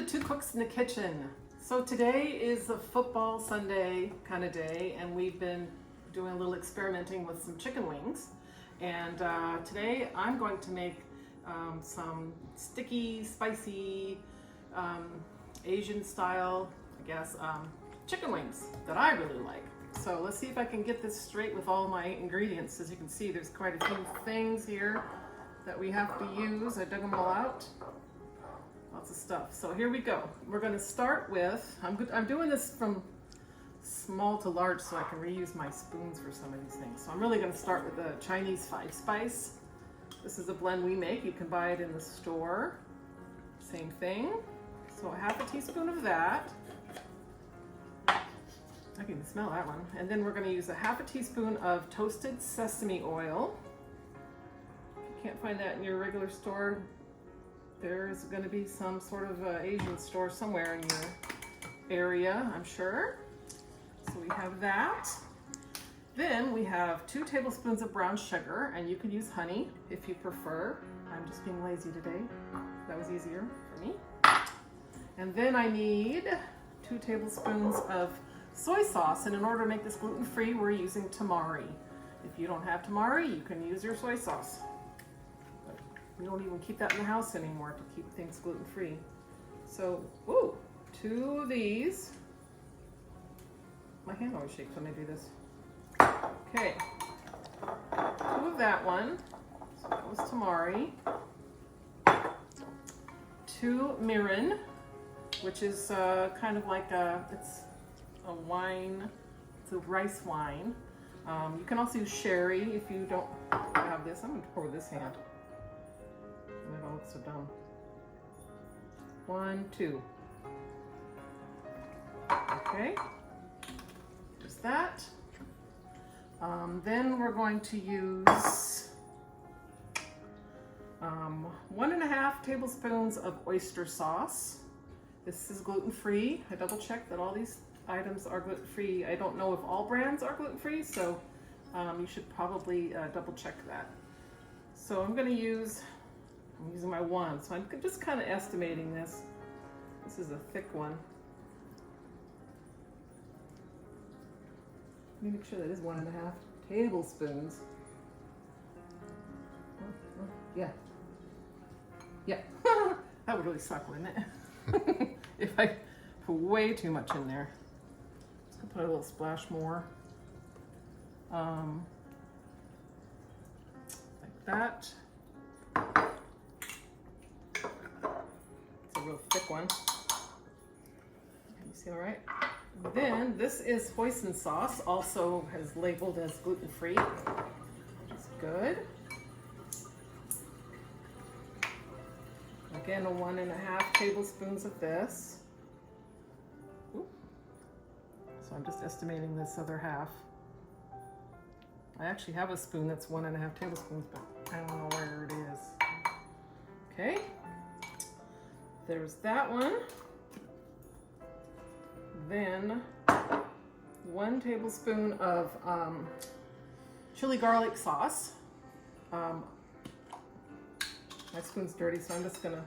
to Two Cooks in the Kitchen. So today is a football Sunday kind of day, and we've been doing a little experimenting with some chicken wings. And today I'm going to make some sticky, spicy, Asian style, I guess, chicken wings that I really like. So let's see if I can get this straight with all my ingredients. As you can see, there's quite a few things here that we have to use. I dug them all out. Lots of stuff. So here we go. We're going to start with, I'm doing this from small to large so I can reuse my spoons for some of these things. So I'm really going to start with the Chinese 5-spice. This is a blend we make. You can buy it in the store. Same thing. So a half a teaspoon of that. I can smell that one. And then we're going to use a half a teaspoon of toasted sesame oil. If you can't find that in your regular store, there's going to be some sort of Asian store somewhere in your area, I'm sure. So we have that. Then we have 2 tablespoons of brown sugar, and you can use honey if you prefer. I'm just being lazy today. That was easier for me. And then I need 2 tablespoons of soy sauce, and in order to make this gluten-free, we're using tamari. If you don't have tamari, you can use your soy sauce. We don't even keep that in the house anymore to keep things gluten-free. So, 2 of these. My hand always shakes when I do this. Okay, 2 of that one. So that was tamari. 2 mirin, which is kind of like it's a wine. It's a rice wine. You can also use sherry if you don't have this. I'm going to pour this hand. I don't look so dumb. 1, 2. Okay, there's that. Then we're going to use 1.5 tablespoons of oyster sauce. This is gluten-free. I double-checked that all these items are gluten-free. I don't know if all brands are gluten-free, so you should probably double-check that. So I'm using my one, so I'm just kind of estimating this. This is a thick one. Let me make sure that is 1.5 tablespoons. Yeah. That would really suck, wouldn't it? If I put way too much in there. Let's put a little splash more. Like that. Real thick one. Can you see all right? Then this is hoisin sauce, also has labeled as gluten-free, which is good. Again, 1.5 tablespoons of this. Ooh. So I'm just estimating this other half. I actually have a spoon that's 1.5 tablespoons, but I don't know where it is. Okay. There's that one. Then 1 tablespoon of chili garlic sauce. My spoon's dirty, so I'm just gonna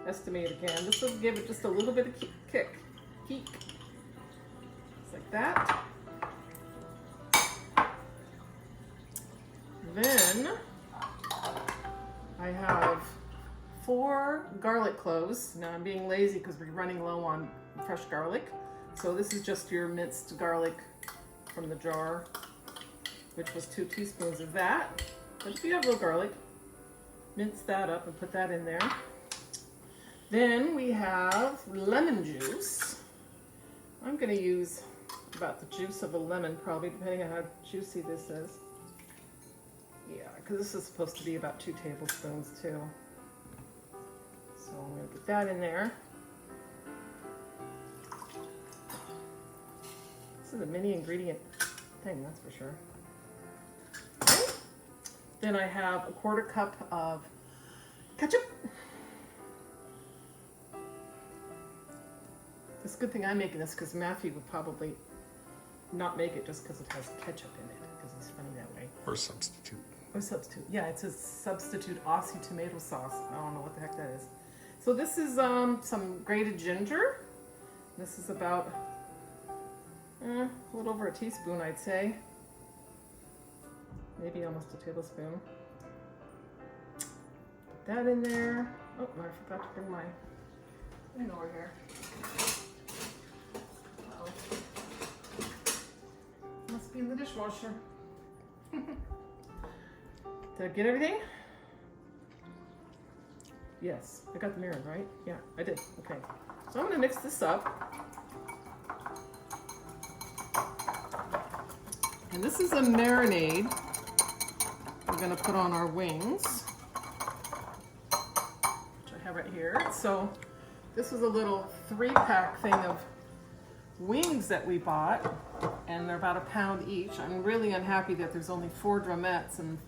estimate again. This will give it just a little bit of kick. Just like that. Then I have 4 garlic cloves. Now I'm being lazy because we're running low on fresh garlic. So this is just your minced garlic from the jar, which was 2 teaspoons of that. But if you have real garlic, mince that up and put that in there. Then we have lemon juice. I'm going to use about the juice of a lemon, probably, depending on how juicy this is. Yeah, because this is supposed to be about 2 tablespoons too. So I'm going to put that in there. This is a mini ingredient thing, that's for sure. Okay. Then I have a 1/4 cup of ketchup. It's a good thing I'm making this because Matthew would probably not make it just because it has ketchup in it, because he's funny that way. Or substitute. Or substitute. Yeah, it says substitute Aussie tomato sauce. I don't know what the heck that is. So this is some grated ginger. This is about a little over a teaspoon, I'd say. Maybe almost a tablespoon. Put that in there. Oh, I forgot to bring my thing over here. Uh-oh. Must be in the dishwasher. Did I get everything? Yes, I got the mirin, right? Yeah, I did. Okay. So I'm gonna mix this up. And this is a marinade we're gonna put on our wings, which I have right here. So this was a little 3-pack thing of wings that we bought, and they're about £1 each. I'm really unhappy that there's only 4 drumettes and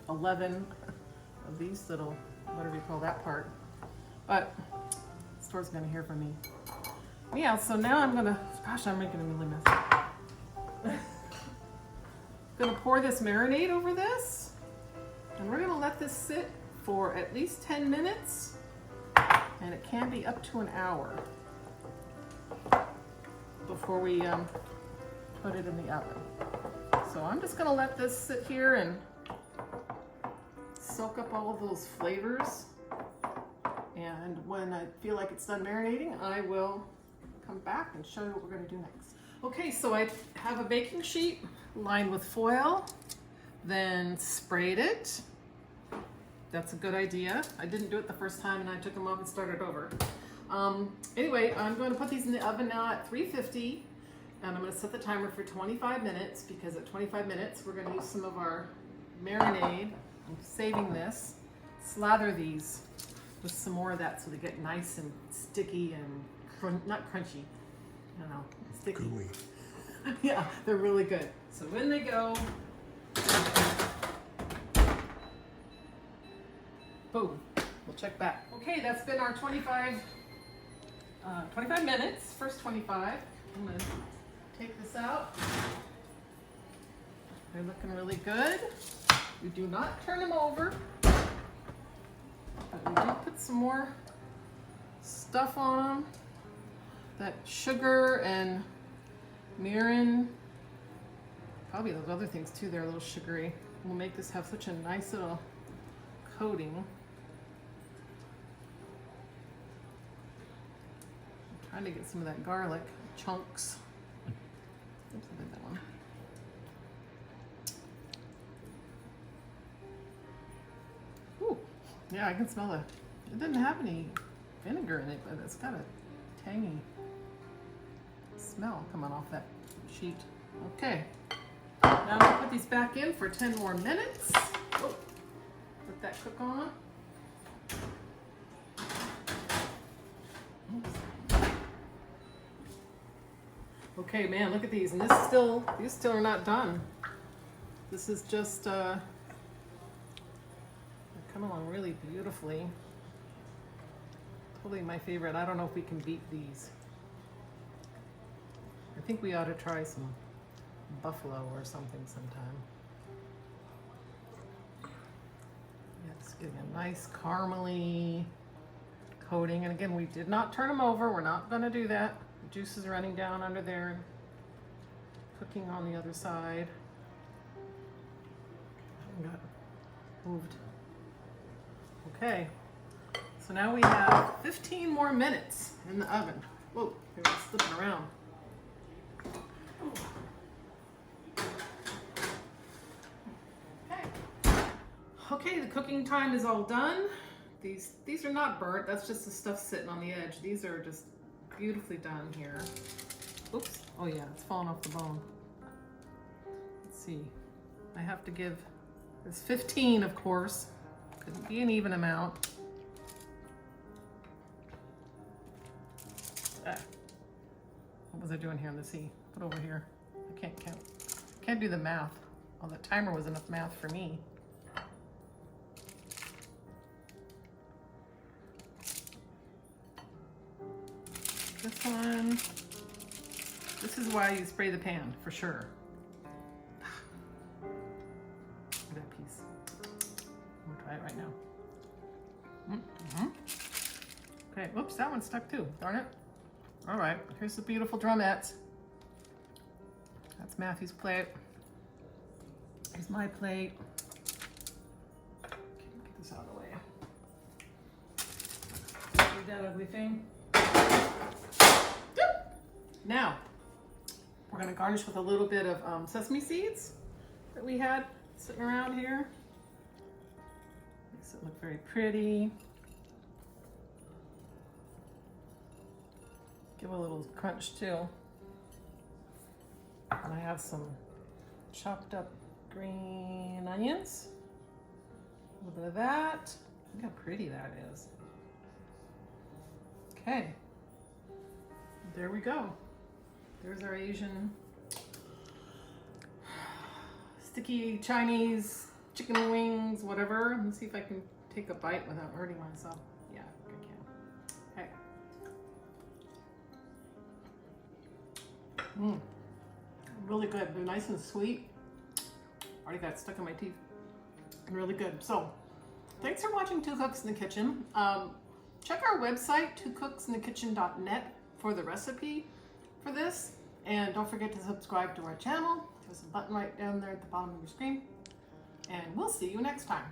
11 of these little, whatever you call that part. But the store's gonna hear from me. Yeah, so now I'm gonna, gosh, I'm making a really mess. Gonna pour this marinade over this, and we're gonna let this sit for at least 10 minutes, and it can be up to an hour before we put it in the oven. So I'm just gonna let this sit here and soak up all of those flavors, and when I feel like it's done marinating, I will come back and show you what we're gonna do next. Okay, so I have a baking sheet lined with foil, then sprayed it. That's a good idea. I didn't do it the first time and I took them off and started over. Anyway, I'm going to put these in the oven now at 350, and I'm going to set the timer for 25 minutes because at 25 minutes we're going to use some of our marinade. I'm saving this. Slather these with some more of that so they get nice and sticky and not crunchy. I don't know, sticky. Gooey. Yeah, they're really good. So when they go, boom, we'll check back. Okay, that's been our 25 minutes, first 25. I'm gonna take this out. They're looking really good. We do not turn them over, but we did put some more stuff on them. That sugar and mirin, probably those other things too, they're a little sugary. Will make this have such a nice little coating. I'm trying to get some of that garlic chunks. Oops, I did that one. Ooh, yeah, I can smell it. It didn't have any vinegar in it, but it's got a tangy smell coming off that sheet. Okay, now I'm gonna put these back in for 10 more minutes. Oh, let that cook on. Oops. Okay, man, look at these, and these still are not done. This is just they're coming along really beautifully. Totally my favorite. I don't know if we can beat these. I think we ought to try some buffalo or something sometime. Yeah, it's getting a nice caramely coating. And again, we did not turn them over. We're not going to do that. The juice is running down under there and cooking on the other side. Got moved. Okay. So now we have 15 more minutes in the oven. Whoa, they're slipping around. Okay, the cooking time is all done. These are not burnt. That's just the stuff sitting on the edge. These are just beautifully done here. Oops. Oh yeah, it's falling off the bone. Let's see. I have to give this 15, of course. Couldn't be an even amount. What was I doing here? Let's see. Put over here. I can't count. Can't do the math. Oh, the timer was enough math for me. This one. This is why you spray the pan, for sure. Look at that piece. I'm gonna try it right now. Okay, whoops, that one stuck too, darn it. All right, here's the beautiful drumettes. That's Matthew's plate. Here's my plate. Okay, get this out of the way. Do that ugly thing. Now, we're gonna garnish with a little bit of sesame seeds that we had sitting around here. Makes it look very pretty. Give a little crunch too. And I have some chopped up green onions. A little bit of that. Look how pretty that is. Okay. There we go. There's our Asian sticky Chinese chicken wings, whatever. Let me see if I can take a bite without hurting myself. Yeah, I can. Okay. Really good. They're nice and sweet. Already got stuck in my teeth. Really good. So, thanks for watching Two Cooks in the Kitchen. Check our website, twocooksinthe.kitchen.net, for the recipe for this. And don't forget to subscribe to our channel. There's a button right down there at the bottom of your screen. And we'll see you next time.